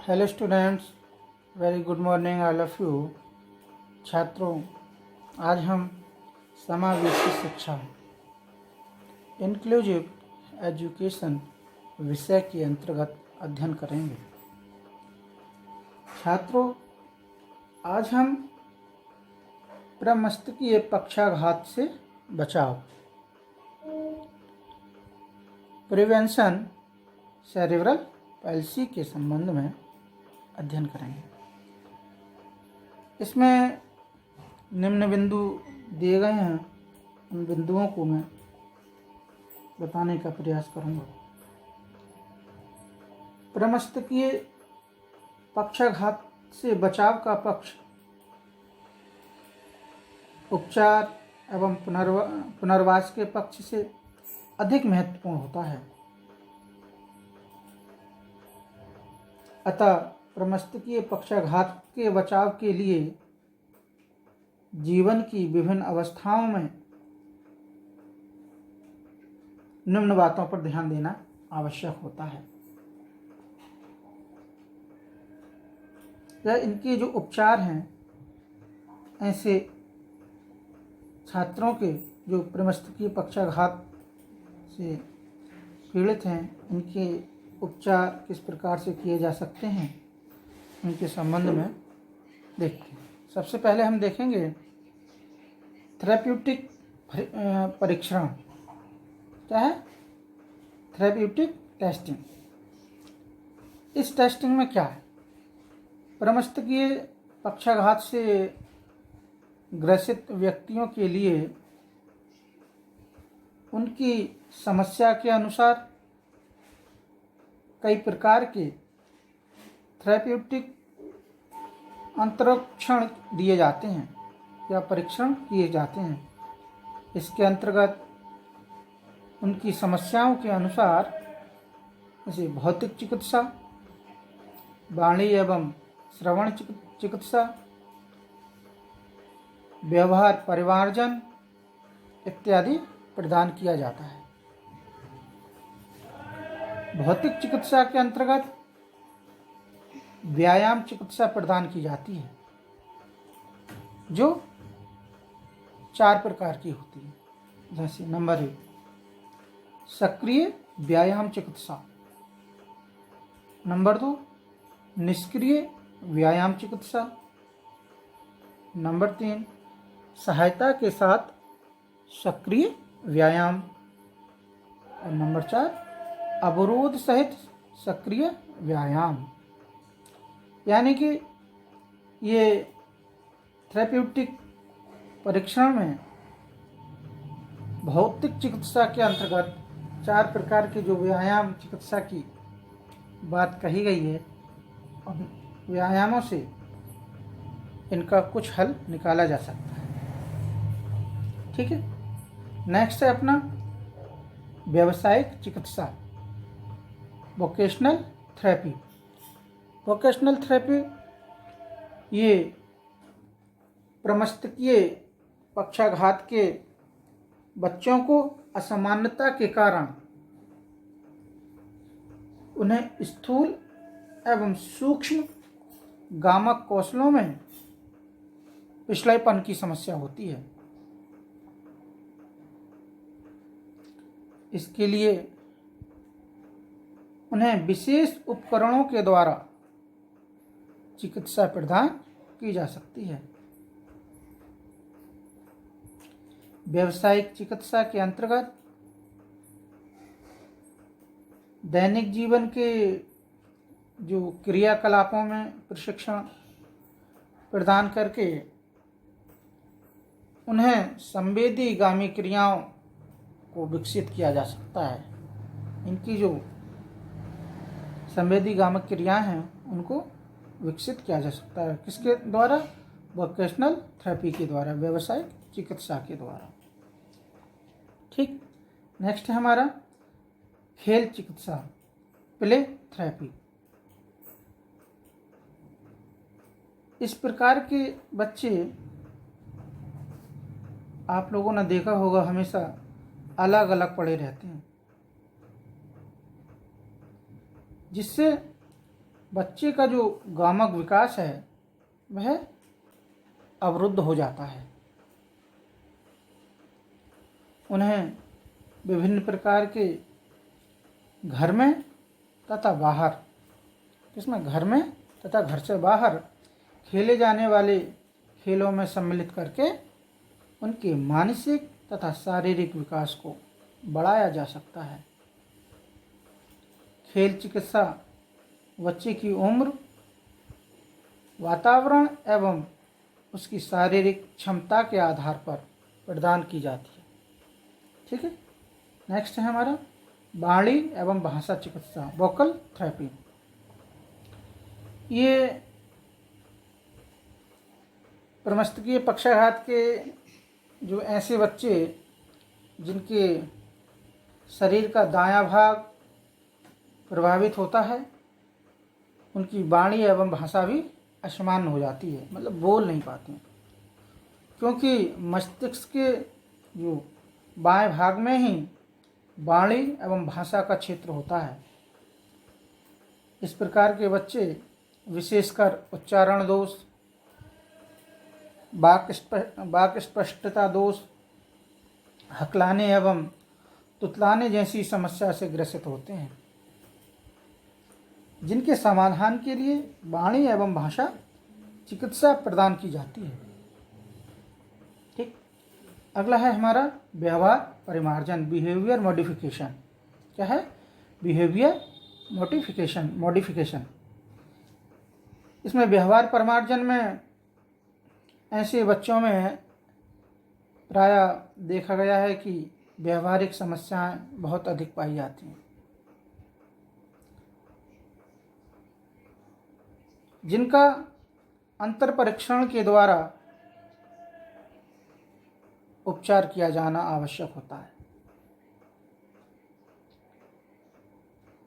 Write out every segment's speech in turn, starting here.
Hello students, very good morning all of you. छात्रों, आज हम समावेशी शिक्षा इंक्लूसिव एजुकेशन विषय के अंतर्गत अध्ययन करेंगे। छात्रों, आज हम प्रमस्तकीय पक्षाघात से बचाव, प्रिवेंशन सेरेब्रल पैल्सी के संबंध में अध्ययन करेंगे। इसमें निम्न बिंदु दिए गए हैं, उन बिंदुओं को मैं बताने का प्रयास करूंगा। प्रमस्तकीय पक्षाघात से बचाव का पक्ष उपचार एवं पुनर्वास के पक्ष से अधिक महत्वपूर्ण होता है। अतः प्रमस्तकीय पक्षाघात के बचाव के लिए जीवन की विभिन्न अवस्थाओं में निम्न बातों पर ध्यान देना आवश्यक होता है। या इनके जो उपचार हैं, ऐसे छात्रों के जो प्रमस्तकीय पक्षाघात से पीड़ित हैं, इनके उपचार किस प्रकार से किए जा सकते हैं, उनके संबंध में देखते हैं। सबसे पहले हम देखेंगे थेरेप्यूटिक परीक्षण। क्या है? Therapeutic testing. इस टेस्टिंग में क्या है? प्रमस्तकीय पक्षाघात से ग्रसित व्यक्तियों के लिए उनकी समस्या के अनुसार कई प्रकार के थेरेप्यूटिक अंतरीक्षण दिए जाते हैं या परीक्षण किए जाते हैं। इसके अंतर्गत उनकी समस्याओं के अनुसार जैसे भौतिक चिकित्सा, वाणी एवं श्रवण चिकित्सा, व्यवहार परिमार्जन इत्यादि प्रदान किया जाता है। भौतिक चिकित्सा के अंतर्गत व्यायाम चिकित्सा प्रदान की जाती है, जो 4 प्रकार की होती है। जैसे नंबर 1, सक्रिय व्यायाम चिकित्सा। नंबर 2, निष्क्रिय व्यायाम चिकित्सा। नंबर 3, सहायता के साथ सक्रिय व्यायाम। और नंबर 4, अवरोध सहित सक्रिय व्यायाम। यानी कि ये थेरेप्यूटिक परीक्षण में भौतिक चिकित्सा के अंतर्गत 4 प्रकार के जो व्यायाम चिकित्सा की बात कही गई है, उन व्यायामों से इनका कुछ हल निकाला जा सकता है। ठीक है। नेक्स्ट है अपना व्यावसायिक चिकित्सा, वोकेशनल थेरेपी। वोकेशनल थेरेपी ये प्रमस्तकीय पक्षाघात के बच्चों को असामान्यता के कारण उन्हें स्थूल एवं सूक्ष्म गामक कौशलों में पिछड़ेपन की समस्या होती है। इसके लिए उन्हें विशेष उपकरणों के द्वारा चिकित्सा प्रदान की जा सकती है। व्यावसायिक चिकित्सा के अंतर्गत दैनिक जीवन के जो क्रियाकलापों में प्रशिक्षण प्रदान करके उन्हें संवेदीगामी क्रियाओं को विकसित किया जा सकता है। इनकी जो संवेदीगामक क्रियाएं हैं, उनको विकसित किया जा सकता है। किसके द्वारा? वोकेशनल थेरेपी के द्वारा, व्यावसायिक चिकित्सा के द्वारा। ठीक। नेक्स्ट है हमारा खेल चिकित्सा, प्ले थेरेपी। इस प्रकार के बच्चे आप लोगों ने देखा होगा, हमेशा अलग अलग पड़े रहते हैं, जिससे बच्चे का जो गामक विकास है वह अवरुद्ध हो जाता है। उन्हें विभिन्न प्रकार के घर में तथा बाहर, इसमें घर में तथा घर से बाहर खेले जाने वाले खेलों में सम्मिलित करके उनके मानसिक तथा शारीरिक विकास को बढ़ाया जा सकता है। खेल चिकित्सा बच्चे की उम्र, वातावरण एवं उसकी शारीरिक क्षमता के आधार पर प्रदान की जाती है। ठीक है, नेक्स्ट है हमारा वाणी एवं भाषा चिकित्सा, वोकल थेरेपी। ये प्रमस्तकीय पक्षाघात के जो ऐसे बच्चे जिनके शरीर का दायां भाग प्रभावित होता है, उनकी वाणी एवं भाषा भी असामान्य हो जाती है, मतलब बोल नहीं पाते हैं, क्योंकि मस्तिष्क के जो बाएं भाग में ही वाणी एवं भाषा का क्षेत्र होता है। इस प्रकार के बच्चे विशेषकर उच्चारण दोष, वाक् स्पष्टता दोष, हकलाने एवं तुतलाने जैसी समस्या से ग्रसित होते हैं, जिनके समाधान के लिए वाणी एवं भाषा चिकित्सा प्रदान की जाती है। ठीक, अगला है हमारा व्यवहार परिमार्जन, बिहेवियर मॉडिफिकेशन। क्या है? Behaviour modification. इसमें व्यवहार परिमार्जन में ऐसे बच्चों में प्रायः देखा गया है कि व्यवहारिक समस्याएं बहुत अधिक पाई जाती हैं, जिनका अंतर परीक्षण के द्वारा उपचार किया जाना आवश्यक होता है।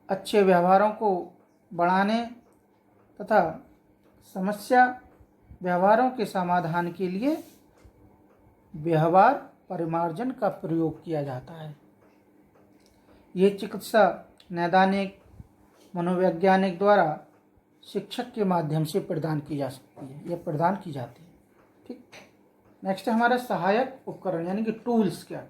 अच्छे व्यवहारों को बढ़ाने तथा समस्या व्यवहारों के समाधान के लिए व्यवहार परिमार्जन का प्रयोग किया जाता है। ये चिकित्सा नैदानिक मनोवैज्ञानिक द्वारा शिक्षक के माध्यम से प्रदान की जा सकती है, यह प्रदान की जाती है। ठीक, नेक्स्ट है हमारा सहायक उपकरण यानी कि टूल्स। क्या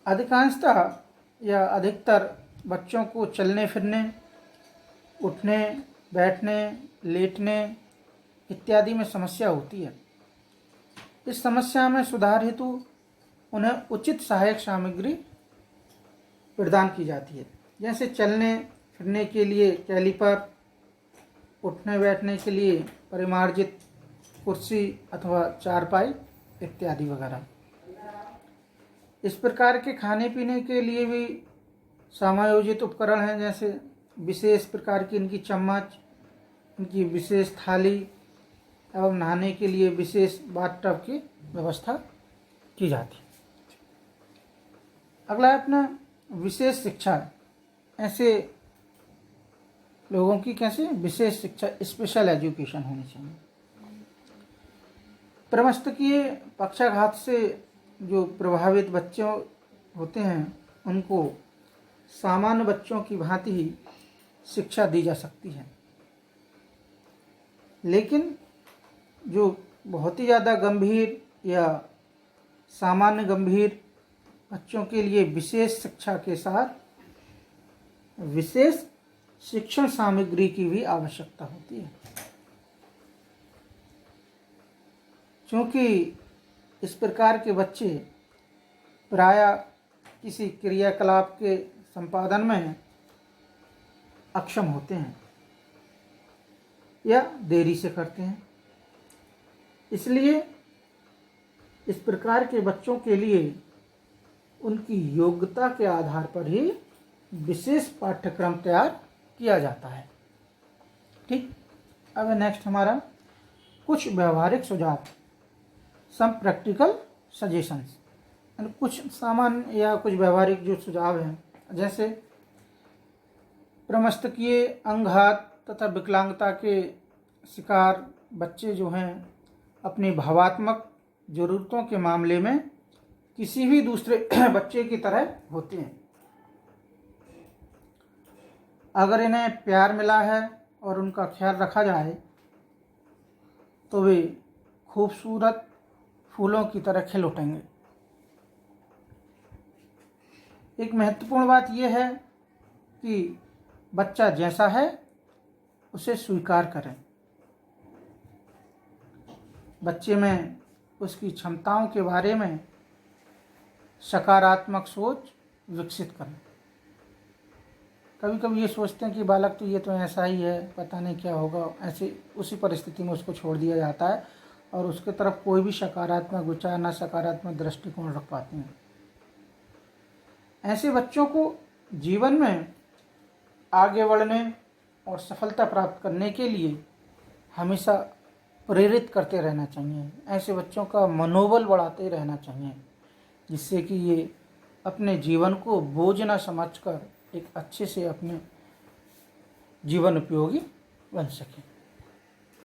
अधिकांशतः या अधिकतर बच्चों को चलने फिरने, उठने बैठने, लेटने इत्यादि में समस्या होती है। इस समस्या में सुधार हेतु उन्हें उचित सहायक सामग्री प्रदान की जाती है, जैसे चलने फिरने के लिए कैलिपर, उठने बैठने के लिए परिमार्जित कुर्सी अथवा चारपाई इत्यादि वगैरह। इस प्रकार के खाने पीने के लिए भी समायोजित उपकरण हैं, जैसे विशेष प्रकार की इनकी चम्मच, इनकी विशेष थाली एवं नहाने के लिए विशेष बाथटब की व्यवस्था की जाती है। अगला है अपना विशेष शिक्षा। ऐसे लोगों की कैसे विशेष शिक्षा, स्पेशल एजुकेशन होनी चाहिए। प्रमस्तकीय पक्षाघात से जो प्रभावित बच्चे होते हैं उनको सामान्य बच्चों की भांति ही शिक्षा दी जा सकती है, लेकिन जो बहुत ही ज़्यादा गंभीर या सामान्य गंभीर बच्चों के लिए विशेष शिक्षा के साथ विशेष शिक्षण सामग्री की भी आवश्यकता होती है, क्योंकि इस प्रकार के बच्चे प्रायः किसी क्रियाकलाप के संपादन में अक्षम होते हैं या देरी से करते हैं। इसलिए इस प्रकार के बच्चों के लिए उनकी योग्यता के आधार पर ही विशेष पाठ्यक्रम तैयार किया जाता है। ठीक, अब नेक्स्ट हमारा कुछ व्यवहारिक सुझाव, सम प्रैक्टिकल सजेशंस, कुछ सामान्य या कुछ व्यवहारिक जो सुझाव हैं, जैसे प्रमस्तकीय अंगघात तथा विकलांगता के शिकार बच्चे जो हैं अपनी भावात्मक ज़रूरतों के मामले में किसी भी दूसरे बच्चे की तरह होते हैं। अगर इन्हें प्यार मिला है और उनका ख्याल रखा जाए तो वे खूबसूरत फूलों की तरह खिल उठेंगे। एक महत्वपूर्ण बात यह है कि बच्चा जैसा है उसे स्वीकार करें। बच्चे में उसकी क्षमताओं के बारे में सकारात्मक सोच विकसित करें। कभी कभी ये सोचते हैं कि बालक तो ये तो ऐसा ही है, पता नहीं क्या होगा, ऐसे उसी परिस्थिति में उसको छोड़ दिया जाता है और उसके तरफ कोई भी सकारात्मक विचार ना सकारात्मक दृष्टिकोण रख पाते हैं। ऐसे बच्चों को जीवन में आगे बढ़ने और सफलता प्राप्त करने के लिए हमेशा प्रेरित करते रहना चाहिए। ऐसे बच्चों का मनोबल बढ़ाते रहना चाहिए, जिससे कि ये अपने जीवन को बोझ न समझकर एक अच्छे से अपने जीवन उपयोगी बन सकें।